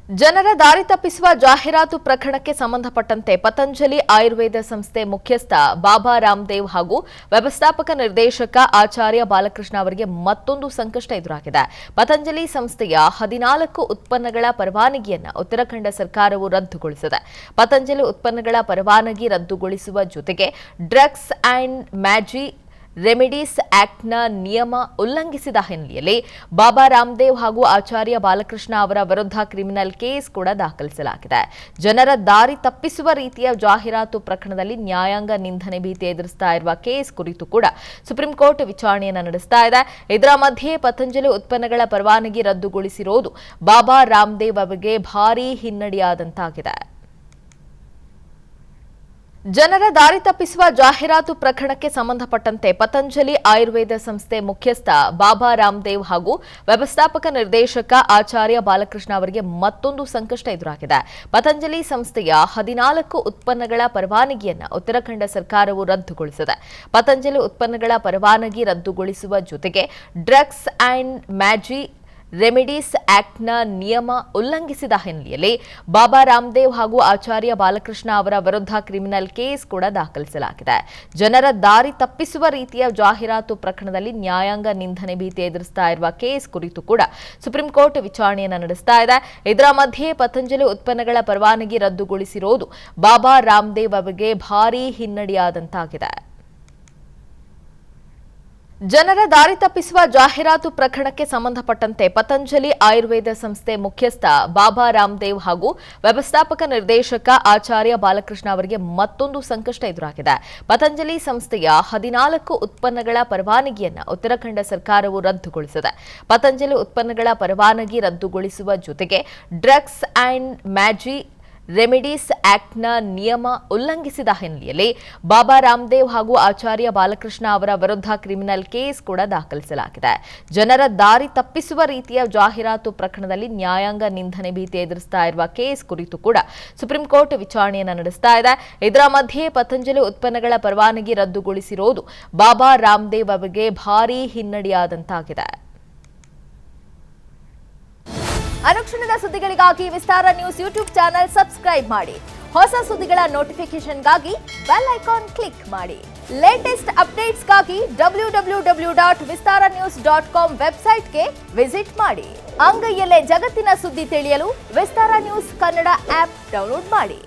ಜನರ ದಾರಿ ತಪ್ಪಿಸುವ ಜಾಹೀರಾತು ಪ್ರಕರಣಕ್ಕೆ ಸಂಬಂಧಪಟ್ಟಂತೆ ಪತಂಜಲಿ ಆಯುರ್ವೇದ ಸಂಸ್ಥೆ ಮುಖ್ಯಸ್ಥ ಬಾಬಾ ರಾಮದೇವ್ ಹಾಗೂ ವ್ಯವಸ್ಥಾಪಕ ನಿರ್ದೇಶಕ ಆಚಾರ್ಯ ಬಾಲಕೃಷ್ಣ ಅವರಿಗೆ ಮತ್ತೊಂದು ಸಂಕಷ್ಟ ಎದುರಾಗಿದೆ. ಪತಂಜಲಿ ಸಂಸ್ಥೆಯ 14 ಉತ್ಪನ್ನಗಳ ಪರವಾನಗಿಯನ್ನು ಉತ್ತರಾಖಂಡ ಸರ್ಕಾರವು ರದ್ದುಗೊಳಿಸಿದೆ. ಪತಂಜಲಿ ಉತ್ಪನ್ನಗಳ ಪರವಾನಗಿ ರದ್ದುಗೊಳಿಸುವ ಜೊತೆಗೆ ಡ್ರಗ್ಸ್ ಅಂಡ್ ಮ್ಯಾಜಿ ರೆಮಿಡೀಸ್ ಆಕ್ಟ್ನ ನಿಯಮ ಉಲ್ಲಂಘಿಸಿದ ಹಿನ್ನೆಲೆಯಲ್ಲಿ ಬಾಬಾ ರಾಮದೇವ್ ಹಾಗೂ ಆಚಾರ್ಯ ಬಾಲಕೃಷ್ಣ ಅವರ ವಿರುದ್ಧ ಕ್ರಿಮಿನಲ್ ಕೇಸ್ ಕೂಡ ದಾಖಲಿಸಲಾಗಿದೆ. ಜನರ ದಾರಿ ತಪ್ಪಿಸುವ ರೀತಿಯ ಜಾಹೀರಾತು ಪ್ರಕರಣದಲ್ಲಿ ನ್ಯಾಯಾಂಗ ನಿಂದನೆ ಭೀತಿ ಎದುರಿಸ್ತಾ ಇರುವ ಕೇಸ್ ಕುರಿತು ಕೂಡ ಸುಪ್ರೀಂ ಕೋರ್ಟ್ ವಿಚಾರಣೆಯನ್ನು ನಡೆಸ್ತಾ ಇದೆ. ಇದರ ಮಧ್ಯೆ ಪತಂಜಲಿ ಉತ್ಪನ್ನಗಳ ಪರವಾನಗಿ ರದ್ದುಗೊಳಿಸಿರುವುದು ಬಾಬಾ ರಾಮದೇವ್ ಅವರಿಗೆ ಭಾರೀ ಹಿನ್ನಡೆಯಾದಂತಾಗಿದೆ. ಜನರ ದಾರಿ ತಪ್ಪಿಸುವ ಜಾಹೀರಾತು ಪ್ರಕರಣಕ್ಕೆ ಸಂಬಂಧಪಟ್ಟಂತೆ ಪತಂಜಲಿ ಆಯುರ್ವೇದ ಸಂಸ್ಥೆ ಮುಖ್ಯಸ್ಥ ಬಾಬಾ ರಾಮದೇವ್ ಹಾಗೂ ವ್ಯವಸ್ಥಾಪಕ ನಿರ್ದೇಶಕ ಆಚಾರ್ಯ ಬಾಲಕೃಷ್ಣ ಅವರಿಗೆ ಮತ್ತೊಂದು ಸಂಕಷ್ಟ ಎದುರಾಗಿದೆ. ಪತಂಜಲಿ ಸಂಸ್ಥೆಯ 14 ಉತ್ಪನ್ನಗಳ ಪರವಾನಗಿಯನ್ನು ಉತ್ತರಾಖಂಡ ಸರ್ಕಾರವು ರದ್ದುಗೊಳಿಸಿದೆ. ಪತಂಜಲಿ ಉತ್ಪನ್ನಗಳ ಪರವಾನಗಿ ರದ್ದುಗೊಳಿಸುವ ಜೊತೆಗೆ ಡ್ರಗ್ಸ್ ಅಂಡ್ ಮ್ಯಾಜಿ ರೆಮಿಡೀಸ್ ಆಕ್ಟ್ನ ನಿಯಮ ಉಲ್ಲಂಘಿಸಿದ ಹಿನ್ನೆಲೆಯಲ್ಲಿ ಬಾಬಾ ರಾಮದೇವ್ ಹಾಗೂ ಆಚಾರ್ಯ ಬಾಲಕೃಷ್ಣ ಅವರ ವಿರುದ್ಧ ಕ್ರಿಮಿನಲ್ ಕೇಸ್ ಕೂಡ ದಾಖಲಿಸಲಾಗಿದೆ. ಜನರ ದಾರಿ ತಪ್ಪಿಸುವ ರೀತಿಯ ಜಾಹೀರಾತು ಪ್ರಕರಣದಲ್ಲಿ ನ್ಯಾಯಾಂಗ ನಿಂದನೆ ಭೀತಿ ಎದುರಿಸ್ತಾ ಇರುವ ಕೇಸ್ ಕುರಿತು ಕೂಡ ಸುಪ್ರೀಂ ಕೋರ್ಟ್ ವಿಚಾರಣೆಯನ್ನು ನಡೆಸ್ತಾ ಇದೆ. ಇದರ ಮಧ್ಯೆ ಪತಂಜಲಿ ಉತ್ಪನ್ನಗಳ ಪರವಾನಗಿ ರದ್ದುಗೊಳಿಸಿರುವುದು ಬಾಬಾ ರಾಮದೇವ್ ಅವರಿಗೆ ಭಾರೀ ಹಿನ್ನಡೆಯಾದಂತಾಗಿದೆ. ಜನರ ದಾರಿ ತಪ್ಪಿಸುವ ಜಾಹೀರಾತು ಪ್ರಕರಣಕ್ಕೆ ಸಂಬಂಧಪಟ್ಟಂತೆ ಪತಂಜಲಿ ಆಯುರ್ವೇದ ಸಂಸ್ಥೆ ಮುಖ್ಯಸ್ಥ ಬಾಬಾ ರಾಮದೇವ್ ಹಾಗೂ ವ್ಯವಸ್ಥಾಪಕ ನಿರ್ದೇಶಕ ಆಚಾರ್ಯ ಬಾಲಕೃಷ್ಣ ಅವರಿಗೆ ಮತ್ತೊಂದು ಸಂಕಷ್ಟ ಎದುರಾಗಿದೆ. ಪತಂಜಲಿ ಸಂಸ್ಥೆಯ 14 ಉತ್ಪನ್ನಗಳ ಪರವಾನಗಿಯನ್ನು ಉತ್ತರಾಖಂಡ ಸರ್ಕಾರವು ರದ್ದುಗೊಳಿಸಿದೆ. ಪತಂಜಲಿ ಉತ್ಪನ್ನಗಳ ಪರವಾನಗಿ ರದ್ದುಗೊಳಿಸುವ ಜೊತೆಗೆ ಡ್ರಗ್ಸ್ ಅಂಡ್ ಮ್ಯಾಜಿ ರೆಮಿಡೀಸ್ ಆಕ್ಟ್ನ ನಿಯಮ ಉಲ್ಲಂಘಿಸಿದ ಹಿನ್ನೆಲೆಯಲ್ಲಿ ಬಾಬಾ ರಾಮದೇವ್ ಹಾಗೂ ಆಚಾರ್ಯ ಬಾಲಕೃಷ್ಣ ಅವರ ವಿರುದ್ಧ ಕ್ರಿಮಿನಲ್ ಕೇಸ್ ಕೂಡ ದಾಖಲಿಸಲಾಗಿದೆ. ಜನರ ದಾರಿ ತಪ್ಪಿಸುವ ರೀತಿಯ ಜಾಹೀರಾತು ಪ್ರಕರಣದಲ್ಲಿ ನ್ಯಾಯಾಂಗ ನಿಂದನೆ ಭೀತಿ ಎದುರಿಸ್ತಾ ಇರುವ ಕೇಸ್ ಕುರಿತು ಕೂಡ ಸುಪ್ರೀಂ ಕೋರ್ಟ್ ವಿಚಾರಣೆಯನ್ನು ನಡೆಸ್ತಾ ಇದೆ. ಇದರ ಮಧ್ಯೆ ಪತಂಜಲಿ ಉತ್ಪನ್ನಗಳ ಪರವಾನಗಿ ರದ್ದುಗೊಳಿಸಿರುವುದು ಬಾಬಾ ರಾಮದೇವ್ ಅವರಿಗೆ ಭಾರೀ ಹಿನ್ನಡೆಯಾದಂತಾಗಿದೆ. ಅನುಕ್ಷಣದ ಸುದ್ದಿಗಳಿಗಾಗಿ ವಿಸ್ತಾರ ನ್ಯೂಸ್ ಯೂಟ್ಯೂಬ್ ಚಾನೆಲ್ ಸಬ್ಸ್ಕ್ರೈಬ್ ಮಾಡಿ. ಹೊಸ ಸುದ್ದಿಗಳ ನೋಟಿಫಿಕೇಶನ್ಗಾಗಿ ಬೆಲ್ ಐಕಾನ್ ಕ್ಲಿಕ್ ಮಾಡಿ. ಲೇಟೆಸ್ಟ್ ಅಪ್ಡೇಟ್ಸ್ಗಾಗಿ www.vistaranews.com ವೆಬ್ಸೈಟ್ಗೆ ವಿಸಿಟ್ ಮಾಡಿ. ಅಂಗೈಯಲ್ಲೇ ಜಗತ್ತಿನ ಸುದ್ದಿ ತಿಳಿಯಲು ವಿಸ್ತಾರ ನ್ಯೂಸ್ ಕನ್ನಡ ಆಪ್ ಡೌನ್ಲೋಡ್ ಮಾಡಿ.